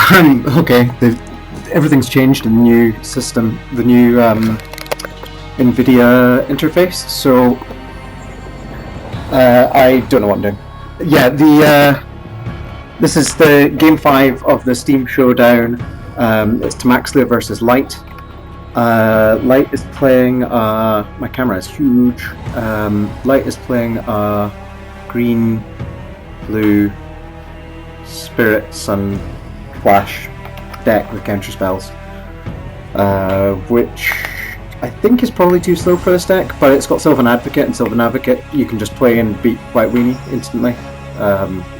Okay, everything's changed in the new system, the new NVIDIA interface. So I don't know what I'm doing. Yeah, this is the game 5 of the Steam Showdown. It's Tamaxlia versus Light. Light is playing. My camera is huge. Light is playing green, blue, Spirit, Sun, Flash deck with counter spells, which I think is probably too slow for this deck, but it's got Sylvan Advocate, and Sylvan Advocate you can just play and beat White Weenie instantly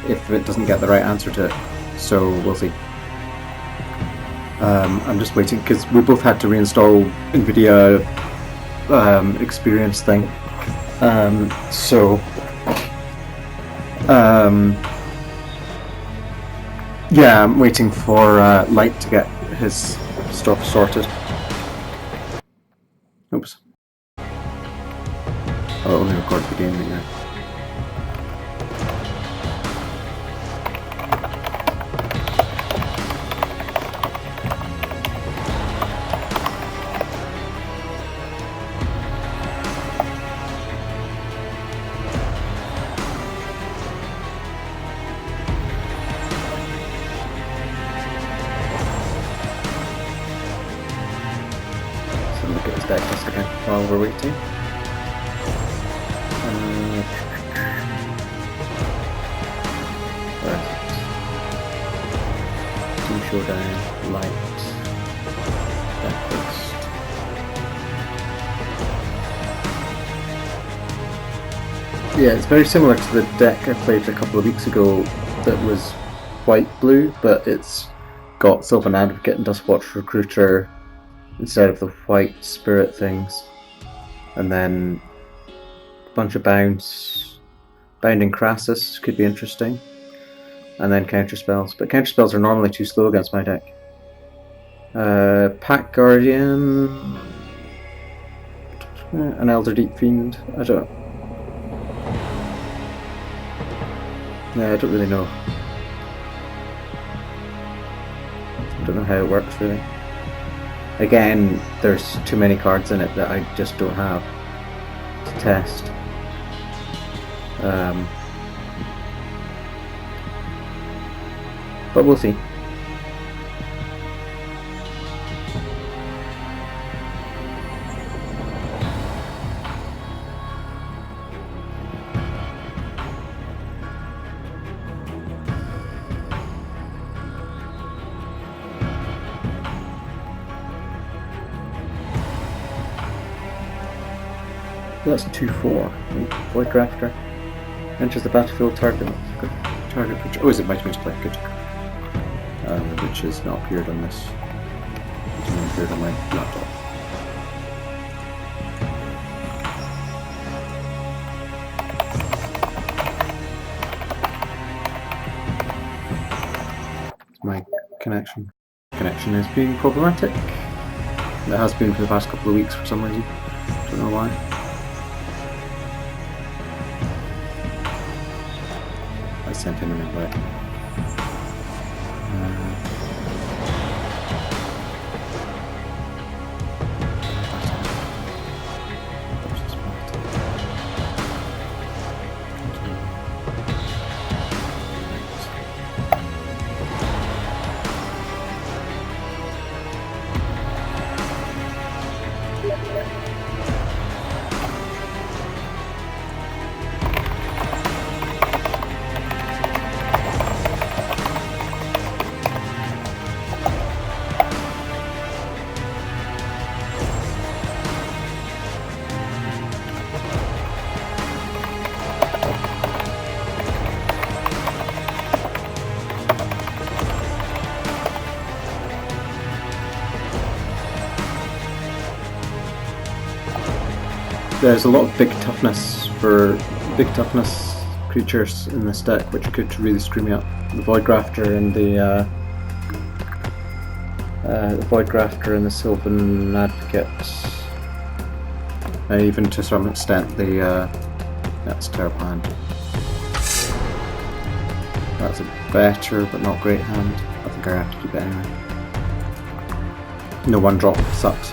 if it doesn't get the right answer to it, so we'll see. I'm just waiting because we both had to reinstall NVIDIA experience thing, yeah, I'm waiting for Light to get his stuff sorted. Oops. I'll only record the game right now. Look at his deck list again while we're waiting. Team Showdown, Light, deck list. Yeah, it's very similar to the deck I played a couple of weeks ago that was white-blue, but it's got Sylvan Advocate and Dustwatch Recruiter instead of the white spirit things, and then a bunch of Bounding Crassus could be interesting, and then counter spells, but counter spells are normally too slow against my deck. Pack Guardian, an Elder Deep Fiend, I don't really know. I don't know how it works really. Again, there's too many cards in it that I just don't have to test. But we'll see. That's 2/4. Void Grafter enters the battlefield. Target creature. Oh, is it Mighty Moose play? Good. Which has not appeared on this. It's not appeared on my laptop. My connection is being problematic. It has been for the past couple of weeks for some reason. Don't know why. I sent him an invite. There's a lot of big toughness creatures in this deck, which could really screw me up. The Void Grafter and the Sylvan Advocate, and even to some extent the that's terrible hand. That's a better, but not great hand. I think I have to keep it anyway. No, one drop sucks.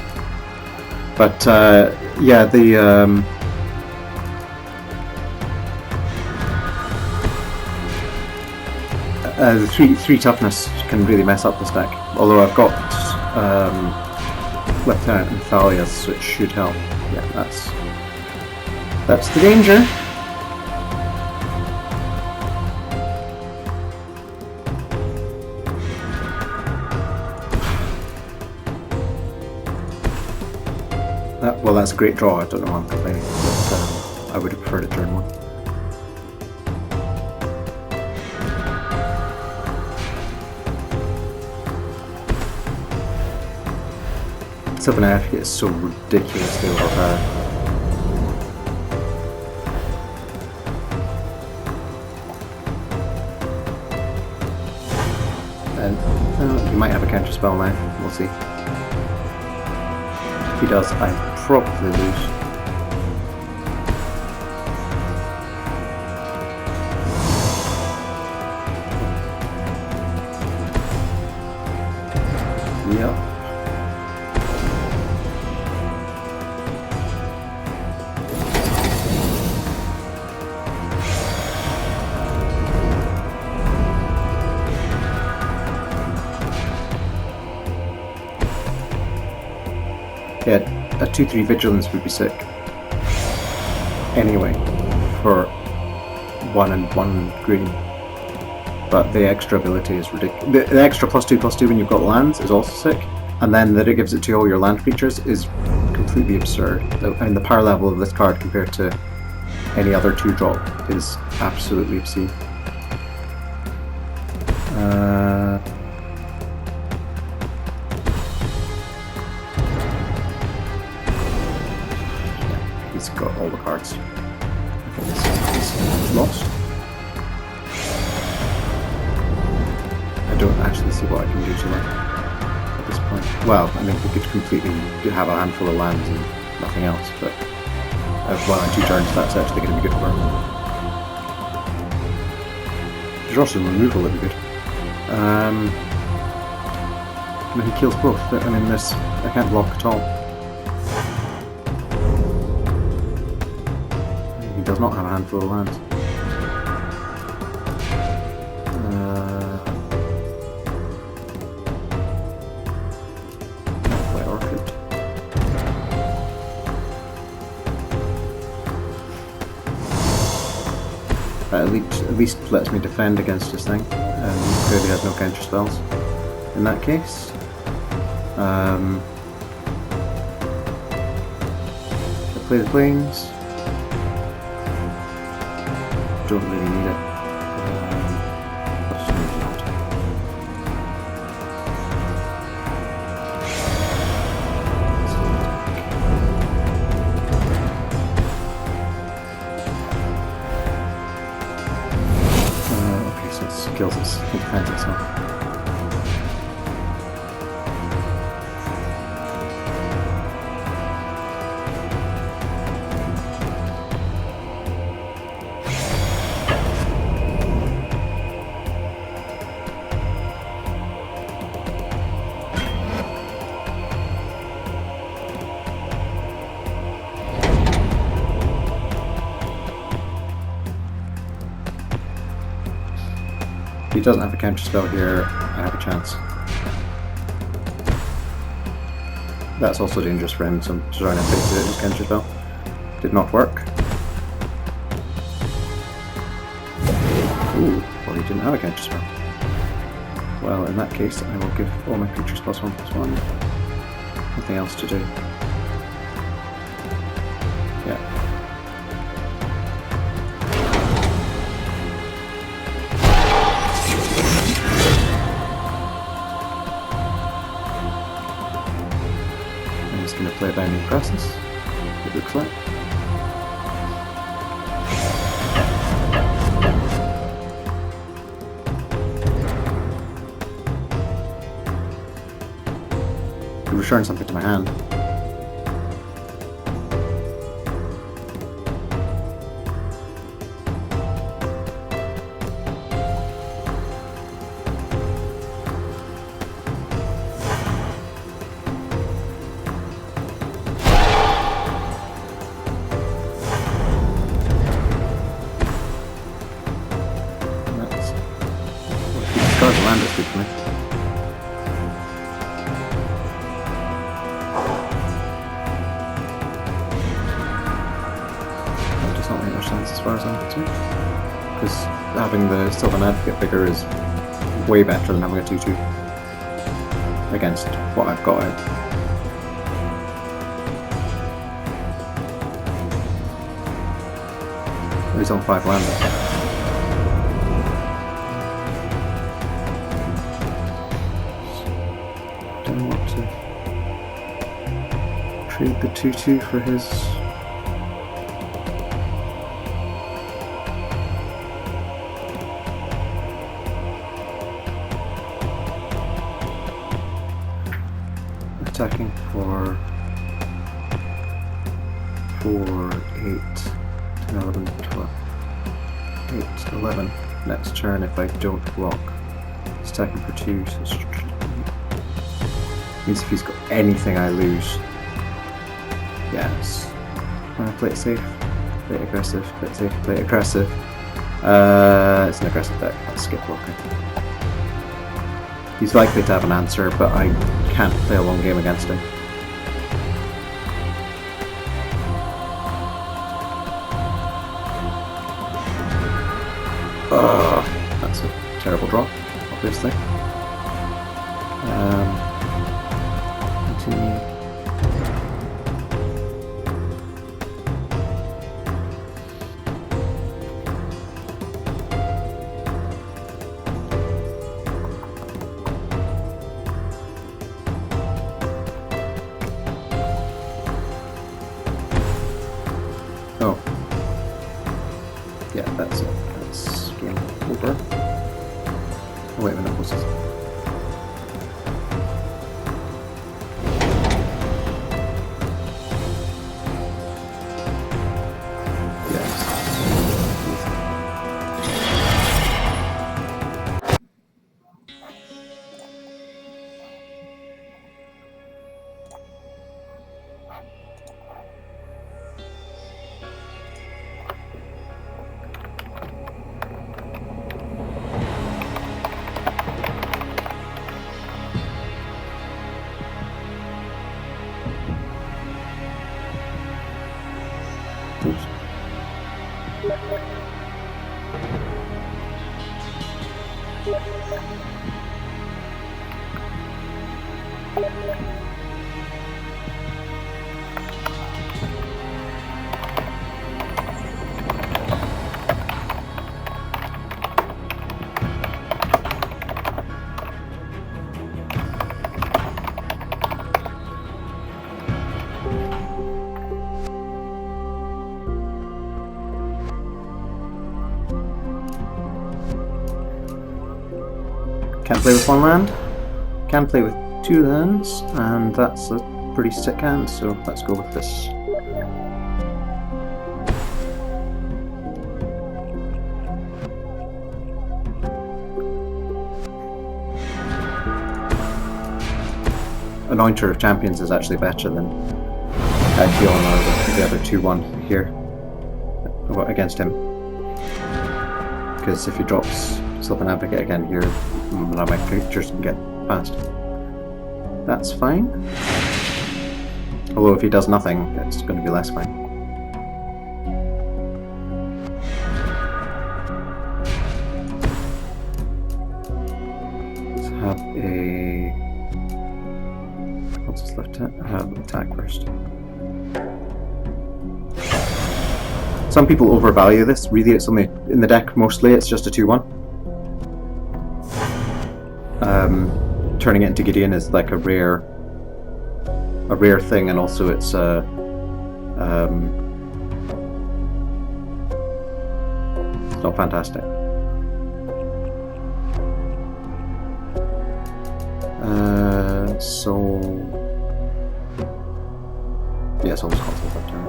But yeah, the three toughness can really mess up this deck. Although I've got Lieutenant and Thalia's, which should help. Yeah, that's the danger. Well, that's a great draw. I don't know why I'm complaining, but I would have preferred it turn one. Sylvan Etiquette is so ridiculously overpowered. And he might have a counter spell now. We'll see. If he does, I probably lose. Yep. Yeah, a 2/3 vigilance would be sick. Anyway, for 1 and 1 green. But the extra ability is ridiculous. The extra +2/+2 when you've got lands is also sick. And then that it gives it to all your land creatures is completely absurd. I mean, the power level of this card compared to any other 2-drop is absolutely obscene. He's got all the cards. I think he's lost. I don't actually see what I can do to that at this point. Well, I mean, we could completely have a handful of lands and nothing else, but well, in 2 turns, that's actually going to be good for him. There's also removal that would be good. I mean, he kills both. I mean, I can't block at all. He does not have a handful of lands. At least lets me defend against this thing, and he clearly has no counter spells in that case. I play the planes. Don't really need it. Kills us, it defends itself. If he doesn't have a counter spell here, I have a chance. That's also dangerous for him, so I'm trying to fix his counter spell. Did not work. Ooh, well, he didn't have a counter spell. Well, in that case, I will give all my creatures +1/+1. Nothing else to do. Yeah. Going to play Binding Presence, it looks like. Could return something to my hand. charge land is good for me. That does not make much sense as far as I'm concerned. Because having the Sylvan Advocate bigger is way better than having a 2-2 against what I've got out. He's on 5 land. Don't want to trade the 2-2 for his. Attacking for 4, 8, 10, 11, 12, 8, 11. Next turn if I don't block. He's attacking for 2, so means if he's got anything I lose. Yes. Play it safe, play it aggressive, play it safe, play it aggressive. It's an aggressive deck, let's skip blocking. He's likely to have an answer, but I can't play a long game against him. That's a terrible draw, obviously. Continue. Oh. Yeah, that's it. That's game over. Oh, wait a minute, what's this? Can't play with 1 land, can play with 2 lands, and that's a pretty sick hand, so let's go with this. Anointer of Champions is actually better than Dion or the other 2-1 here against him. Because if he drops Sylvan Advocate again here, none of my creatures can get past. That's fine. Although if he does nothing, it's going to be less fine. Let's have a... What's this left? Have attack first. Some people overvalue this. Really, it's only in the deck. Mostly, it's just a 2-1. Turning it into Gideon is like a rare thing, and also it's not fantastic. So yes, I'll just console that turn.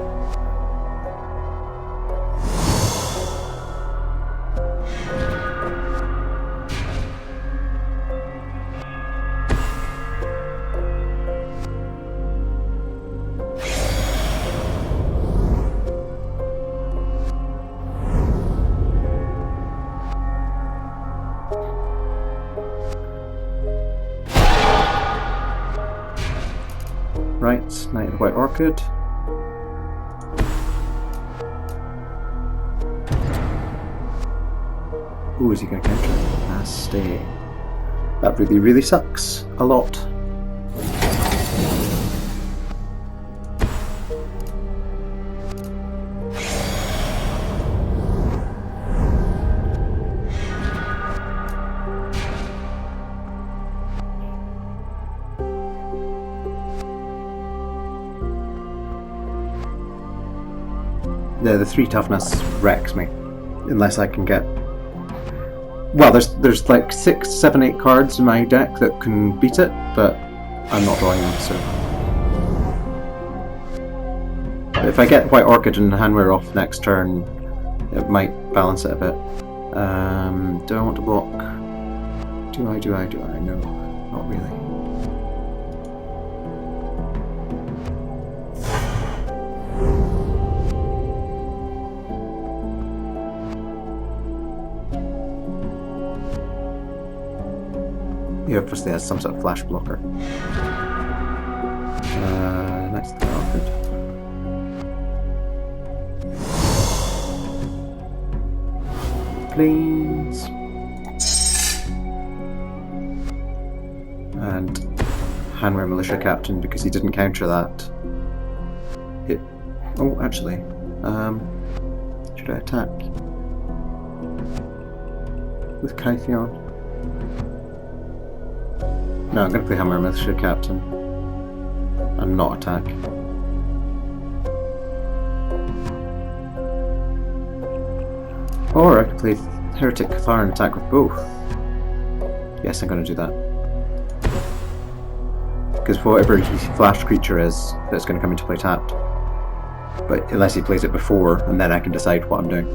Right, Knight of the White Orchid. Ooh, is he going to counter? Nasty. That really, really sucks. A lot. The 3 toughness wrecks me. Unless I can get... Well, there's like 6, 7, 8 cards in my deck that can beat it, but I'm not drawing them, so... But if I get White Orchid and Handwear off next turn, it might balance it a bit. Do I want to block? Do I? No, not really. He obviously has some sort of flash blocker. Next to the Orchid. Planes. And Handwear Militia Captain, because he didn't counter that. Oh, actually. Should I attack? With Kytheon? No, I'm going to play Handwear Militia Captain. And not attack. Or I could play Heretic Cathar and attack with both. Yes, I'm going to do that. Because whatever his flash creature is, that's going to come into play tapped. But unless he plays it before, and then I can decide what I'm doing.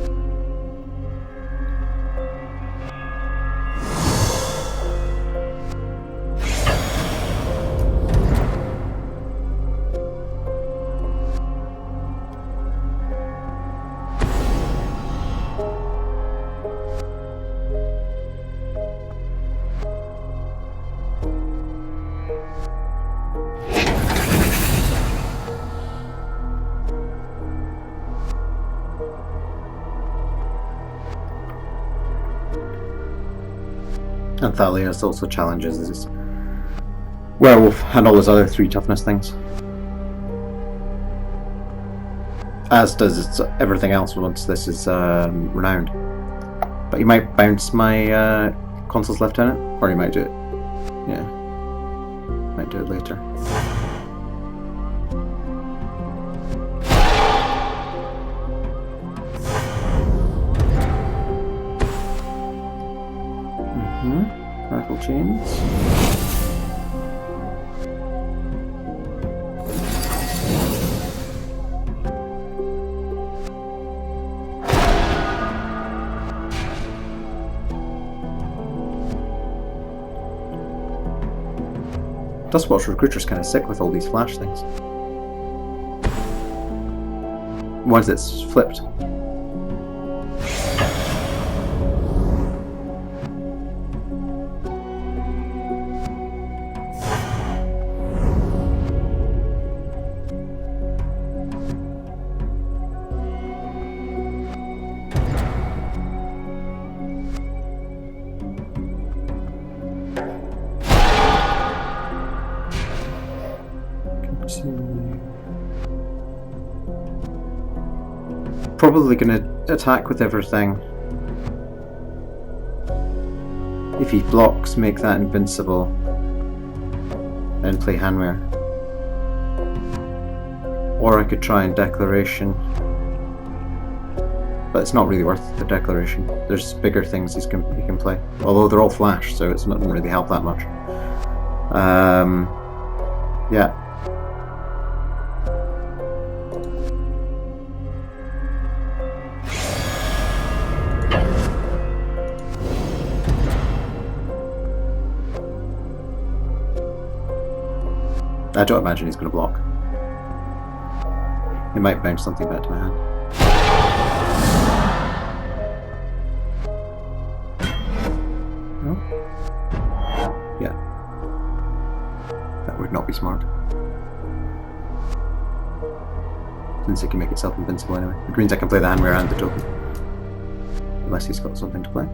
And Thalia's also challenges his Werewolf and all his other 3 toughness things. As does everything else once this is renowned. But you might bounce my Consul's Lieutenant, or you might do it. Yeah. Might do it later. Rifle chains. Dustwatch Recruiter's kind of sick with all these flash things. Once it's flipped. Probably going to attack with everything. If he blocks, make that invincible. Then play Handwear. Or I could try and Declaration. But it's not really worth the Declaration. There's bigger things he can play. Although they're all flash, so it doesn't really help that much. Yeah. I don't imagine he's going to block. He might bounce something back to my hand. No? Yeah. That would not be smart. since it can make itself invincible anyway. Which means I can play the hand mirror and the token. Unless he's got something to play.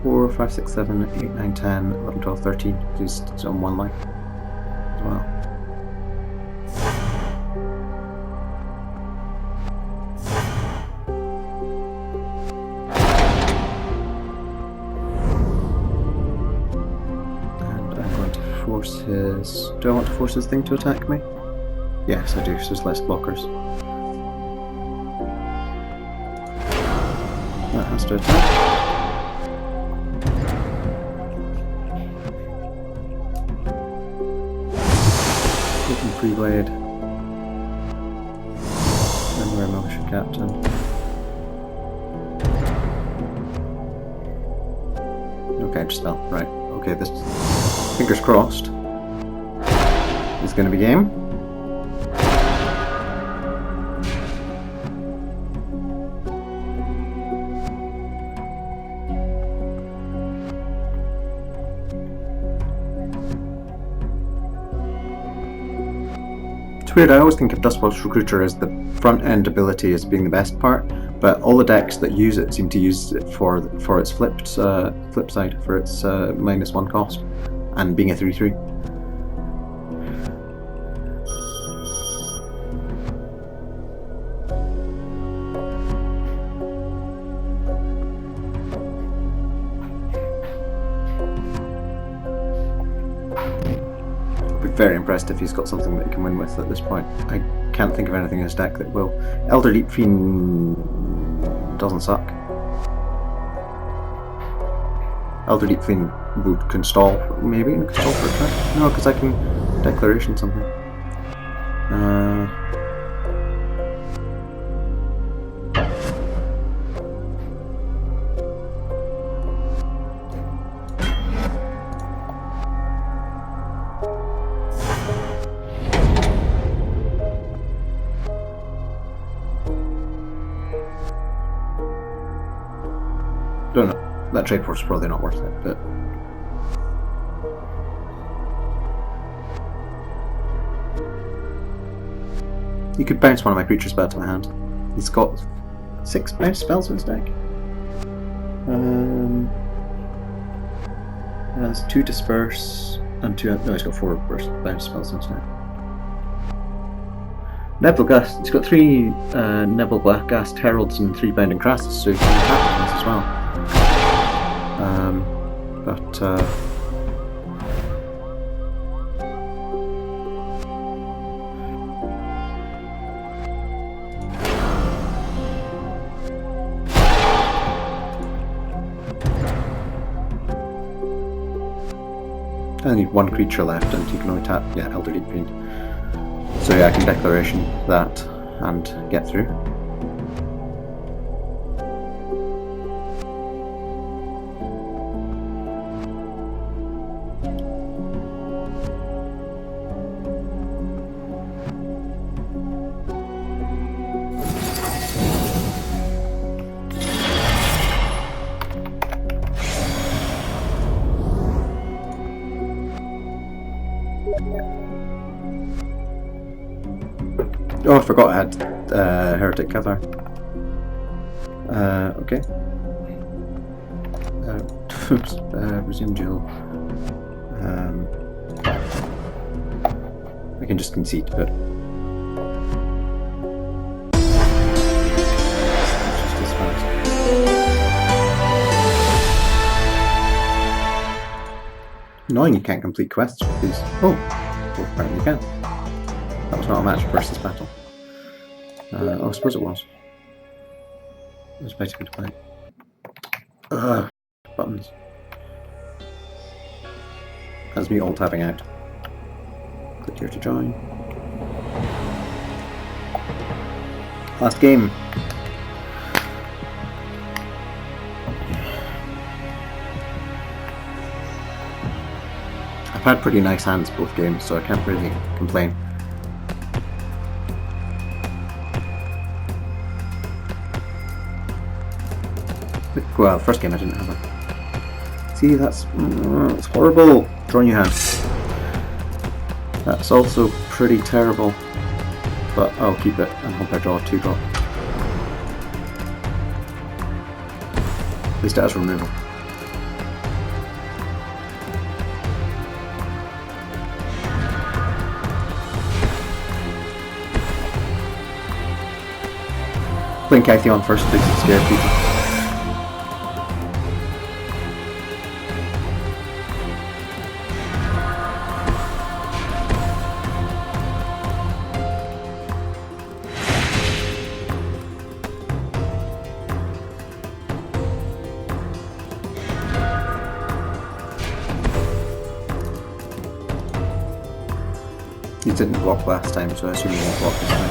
4, 5, 6, 7, 8, 9, 10, 11, 12, 13. He's on one life as well. And I'm going to force his... Do I want to force his thing to attack me? Yes, I do, so there's less blockers. That has to attack. Pre-blade. And we're a militia captain. Okay, just spell. Right. Okay, this fingers crossed is gonna be game. It's weird, I always think of Dustwatch Recruiter as the front end ability as being the best part, but all the decks that use it seem to use it for its flip side, for its -1 cost, and being a 3/3. Very impressed if he's got something that he can win with at this point. I can't think of anything in his deck that will. Elder Deep Fiend doesn't suck. Elder Deep Fiend can stall, maybe? Can stall for a turn? No, because I can declaration something. Don't know. That trade force is probably not worth it, but... You could bounce one of my creatures back to my hand. He's got 6 bounce spells in his deck. He has 2 disperse and 2... No, he's got 4 bounce spells in his deck. Nebelgast. He's got 3 Nebelgast Heralds and 3 Bounding Crassus, so he can attack this as well. I need 1 creature left, and you can only tap, Elder Deep Fiend. So yeah, I can declaration that and get through. Oh, I forgot I had Heretic Cathar. Okay. Oops. Resume duel. I can just concede, but... It's just as fast. Annoying you can't complete quests with these. Oh! Well, apparently you can. That was not a match versus battle. Oh, I suppose it was. It was basically to play. Buttons. That's me alt-tabbing out. Click here to join. Last game. I've had pretty nice hands both games, so I can't really complain. Well, first game I didn't have it. See, that's horrible. Draw new hand. That's also pretty terrible, but I'll keep it and hope I draw a 2-drop. At least it has removal. Playing Kytheon first makes it scare people. He didn't block last time, so I assume he won't block this time.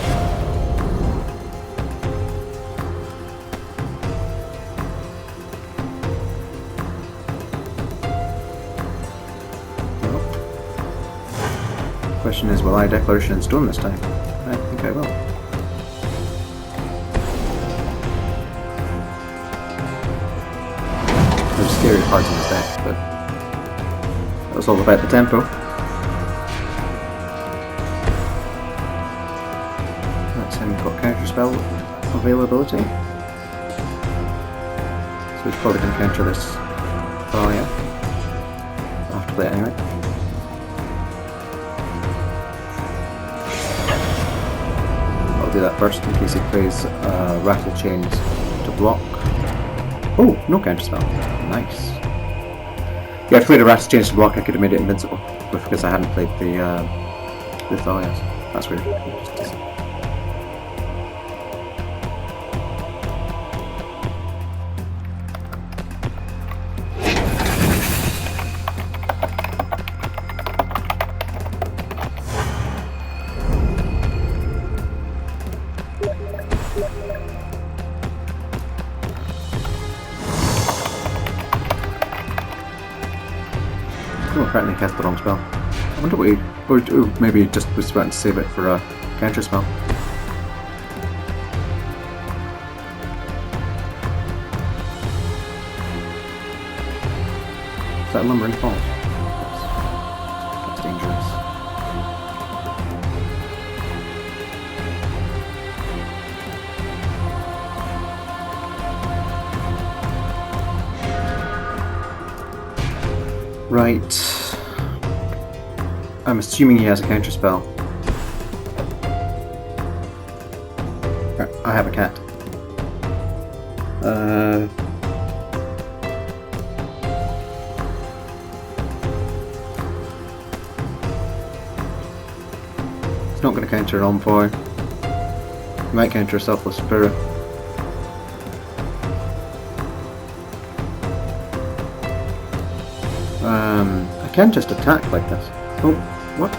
Question is, will I Declaration in Stone this time? I think I will. There's scary cards in this deck, but that was all about the tempo. That's him got counter spell availability. So he's probably going to counter this. Oh yeah. I'll have to play it anyway. I'll do that first in case he plays Rattle Chains to block. Oh, no counter spell. Nice. Yeah, if I played a Rattle Chains to block, I could have made it invincible, but because I hadn't played the Thalias. That's weird. Oh, apparently he cast the wrong spell. I wonder what he... Or maybe he just was trying to save it for a counter spell. Is that Lumbering Falls? That's dangerous. Right. I'm assuming he has a counter spell. I have a cat. It's not going to counter an Envoy. He might counter a Selfless Spirit. I can just attack like this. Oh, what?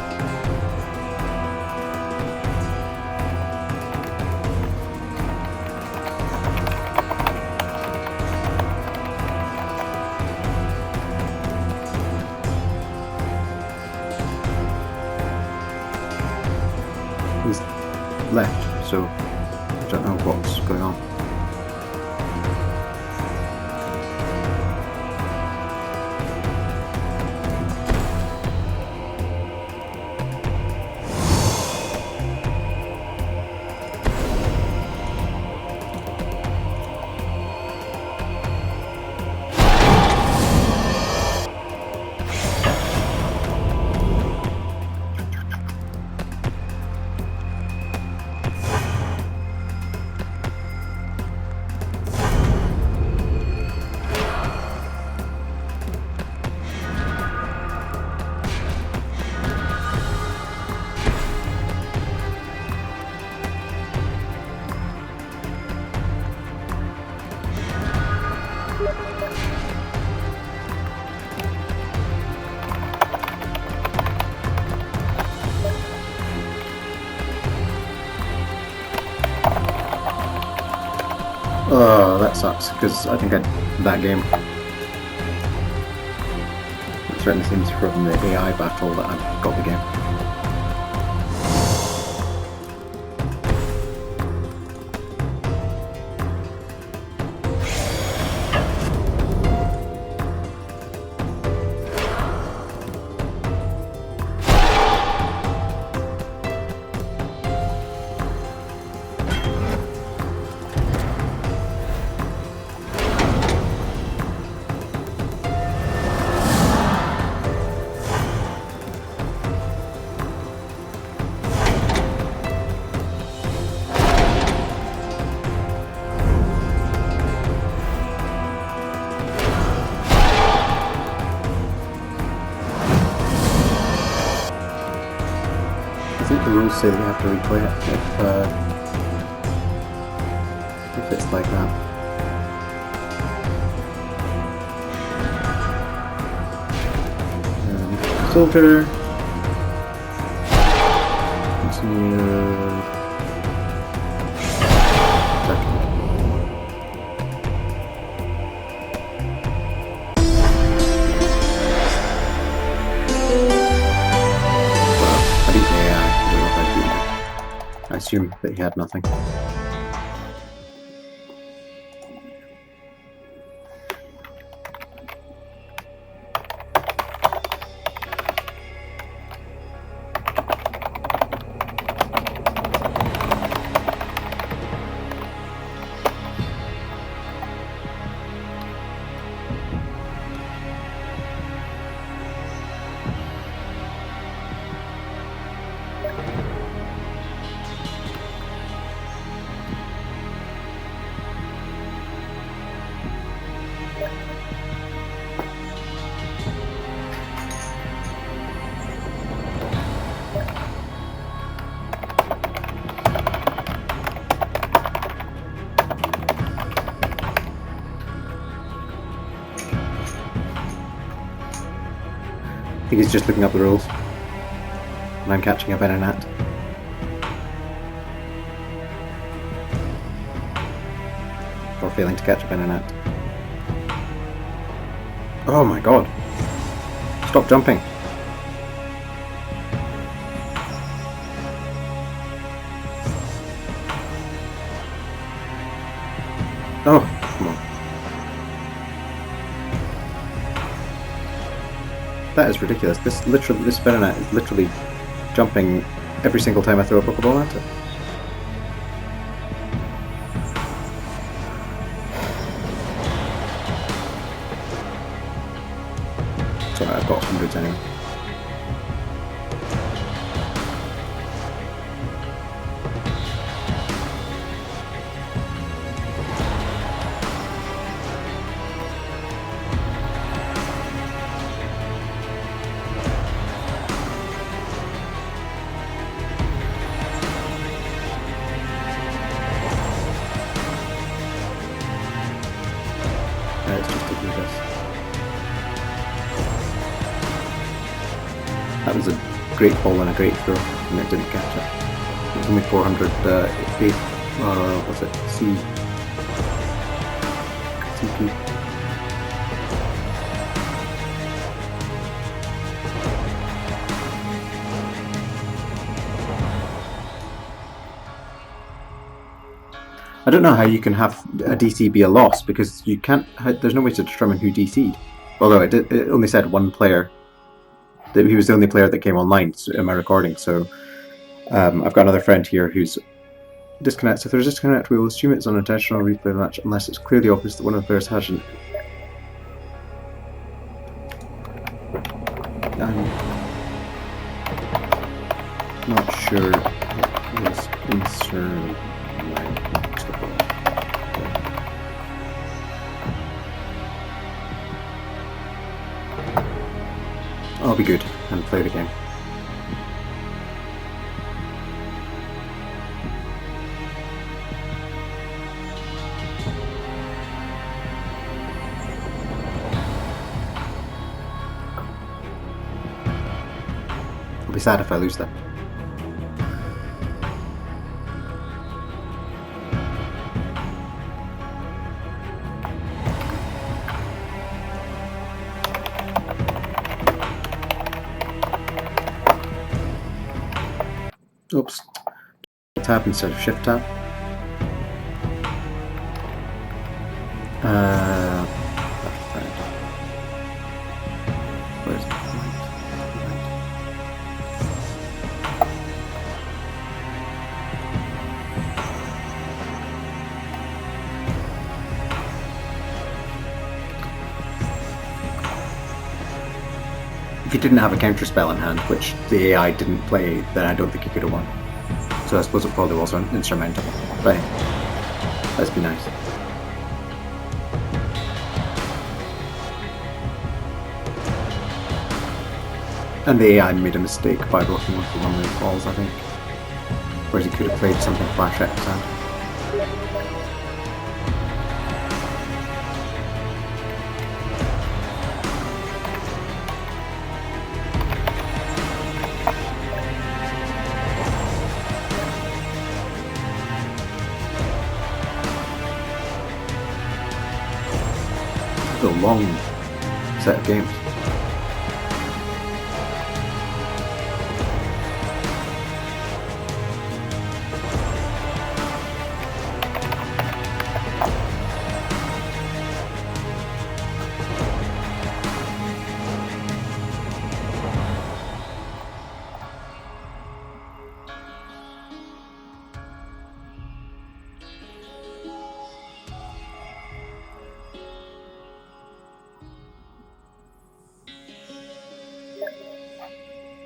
He's left, so I don't know what's going on. Oh, that sucks, because I think that game. It certainly seems from the AI battle that I got the game. the rules say that you have to replay it if it's like that. Soldier. Continue. Second. Well, I beat the AI. I don't know if I beat it. I assume that he had nothing. I think he's just looking up the rules. And I'm catching up in a net. Or failing to catch up in a net. Oh my god. Stop jumping. Oh, come on. That is ridiculous. This Spinnernet is literally jumping every single time I throw a Pokeball at it. Sorry, I've got hundreds anyway. It's just to do this. That was a great ball and a great throw, and it didn't catch it. It was only 400 what's it? CP. I don't know how you can have a DC be a loss, because you can't. There's no way to determine who DC'd. Although it only said one player. That he was the only player that came online in my recording. So I've got another friend here who's disconnected. If there's a disconnect, we will assume it's unintentional. Replay the match unless it's clearly obvious that one of the players hasn't. I'm not sure it was insert. I'll be good and play the game. I'll be sad if I lose that. Oops. Tab instead of shift tab. Where is it? If he didn't have a counter spell in hand, which the AI didn't play, then I don't think he could have won. So I suppose it probably was insurmountable. But hey, let's be nice. And the AI made a mistake by blocking one of the balls, I think. Whereas he could have played something flash X hand. It's a long set of games.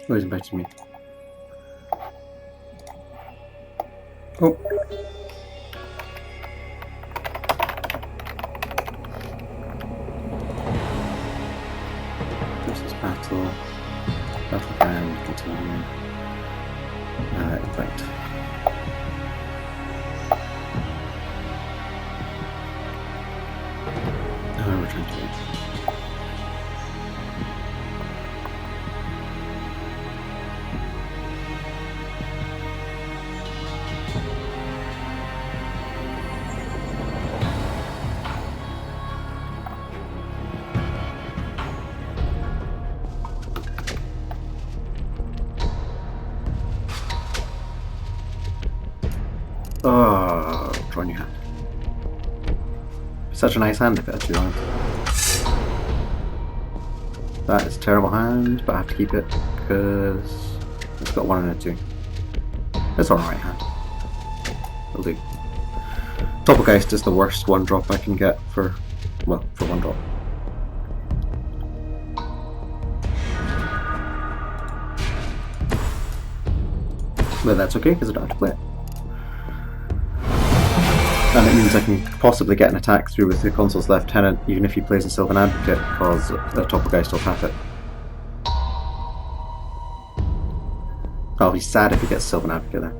Oh, he's invited me. Oh. This is battle. Battleground, continue. Invite. Oh, we're trying to wait. Oh, drawing your hand. Such a nice hand if it had 2 lines. That is a terrible hand, but I have to keep it because it's got 1 and a 2. It's alright hand. It'll do. Doppelgeist is the worst 1-drop I can get for 1 drop. But that's okay because I don't have to play it. And it means I can possibly get an attack through with the Consul's Lieutenant, even if he plays a Sylvan Advocate, because the Doppelgeist will tap it. I'll be sad if he gets Sylvan Advocate there.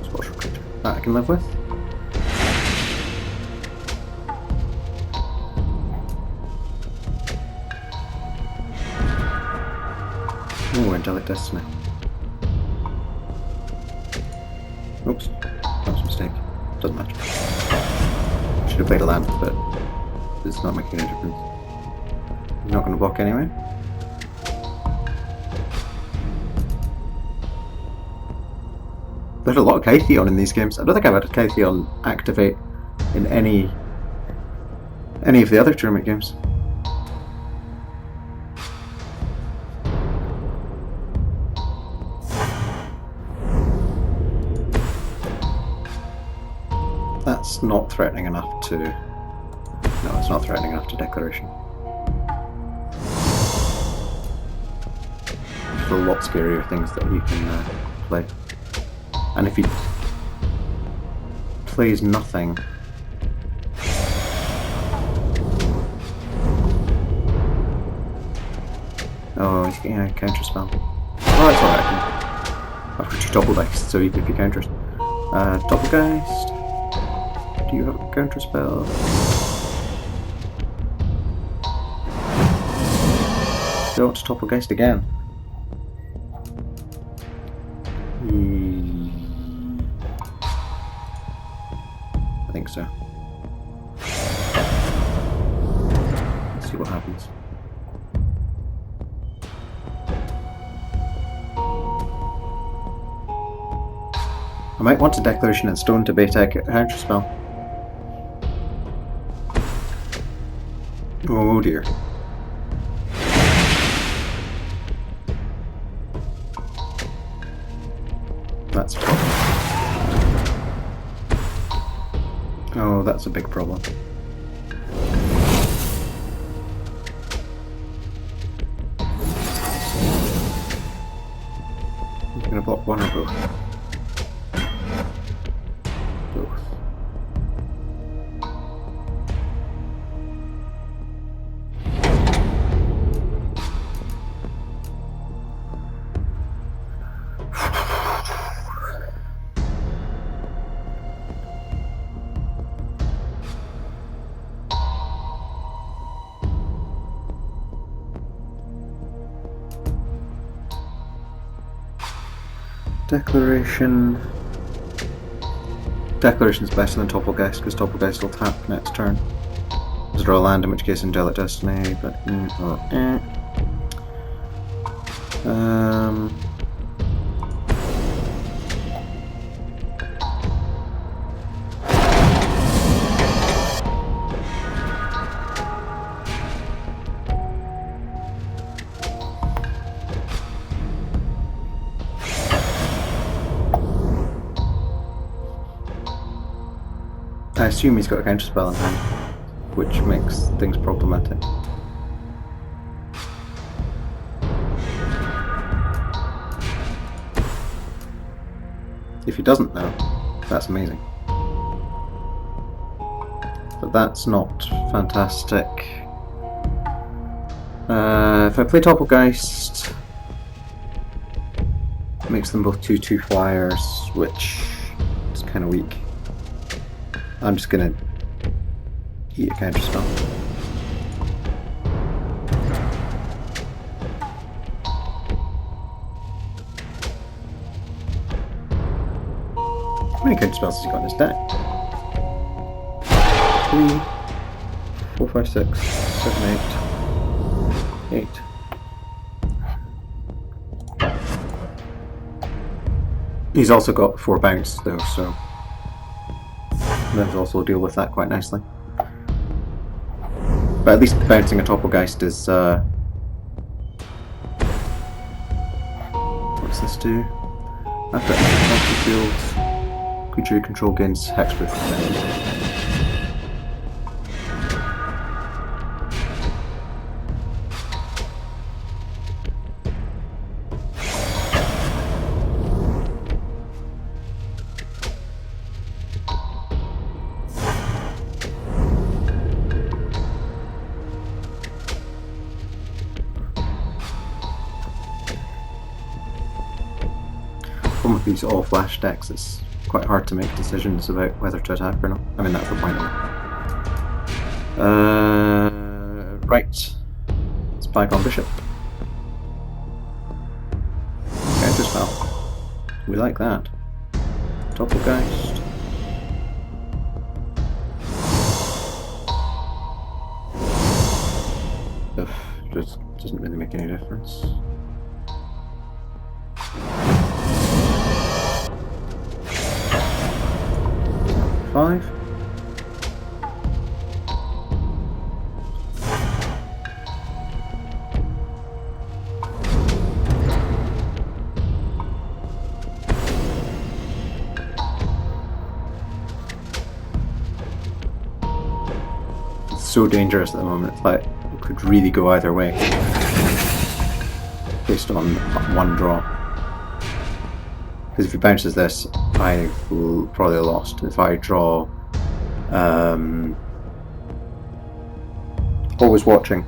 Special creature. That I can live with. Oh, Angelic Destiny. Oops, that was a mistake. Doesn't matter. Should have played a land, but it's not making any difference. I'm not going to block anyway. There's a lot of Kytheon in these games. I don't think I've had a Kytheon activate in any of the other tournament games. That's not threatening enough to... No, it's not threatening enough to Declaration. There's a lot scarier things that you can play. And if he plays nothing... Oh, he's getting a counter spell. Oh, that's alright. I've got 2 Doppelgeist, so even if he counters. Doppelgeist. Do you have a counter spell? Do you want to Doppelgeist again? I think so. Let's see what happens. I might want to Declaration and Stone to bait out a counter spell. Oh dear. That's a problem. Oh, that's a big problem. I'm going to block 1 or both. Both. Declaration. Declaration's better than Topplegeist because Topplegeist will tap next turn. Just draw land, in which case Angelic Destiny, but I assume he's got a counter spell in hand, which makes things problematic. If he doesn't though, that's amazing. But that's not fantastic. If I play Topplegeist, makes them both 2/2 flyers, which is kind of weak. I'm just gonna eat a counter spell. How many counter spells has he got in his deck? 3, 4, 5, 6, 7, 8. 8. He's also got 4 bounce though, so let's also deal with that quite nicely. But at least bouncing a Topplegeist is what's this do? After entering field, creature you control gains hexproof protection. With these all flash decks, it's quite hard to make decisions about whether to attack or not. I mean, that's the point of it. Right. Spike on Bishop. Counter spell. We like that. Topplegeist. Just doesn't really make any difference. Five. It's so dangerous at the moment. It's like it could really go either way based on one draw. Because if he bounces this, I will probably have lost. If I draw Always Watching,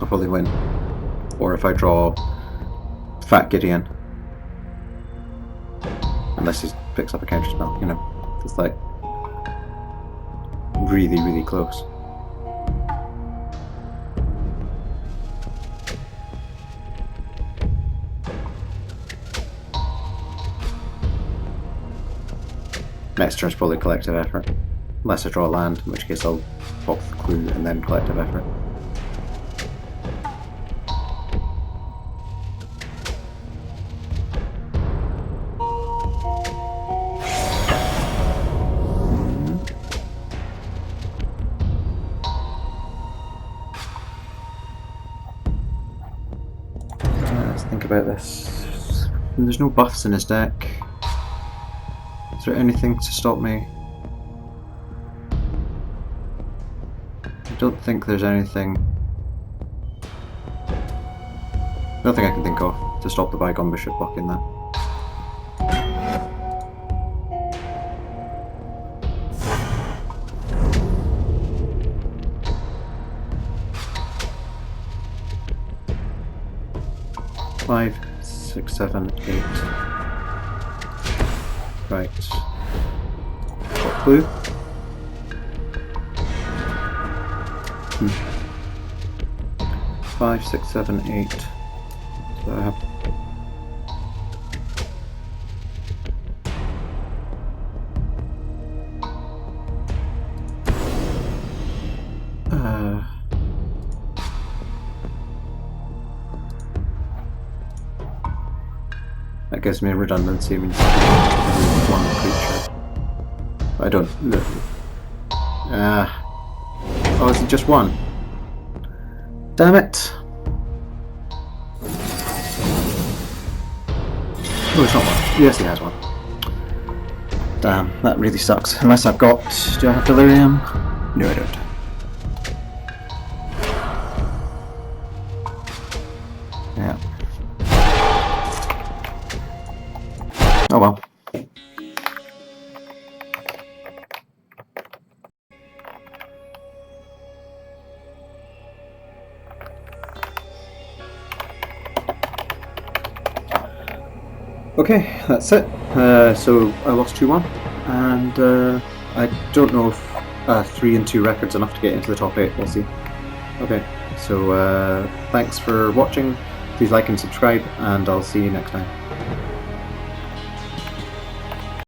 I'll probably win. Or if I draw Fat Gideon, unless he picks up a counter spell, you know, it's like really, really close. Next turn's probably collective effort, unless I draw a land, in which case I'll pop the clue and then collective effort. Let's think about this. There's no buffs in his deck. Is there anything to stop me? I don't think there's anything. Nothing I can think of to stop the Bygone Bishop blocking that. Five, 6, 7, 8. Right. Got blue. 5, 6, 7, 8. So I have gives me a redundancy, means one creature. I don't... oh, is it just one? Damn it! Oh, it's not one. Yes, he has one. Damn, that really sucks. Unless I've got... Do I have delirium? No, I don't. Yeah. Oh well. Okay, that's it. So I lost 2-1, and I don't know if 3 and 2 records enough to get into the top 8. We'll see. Okay, so thanks for watching. Please like and subscribe, and I'll see you next time.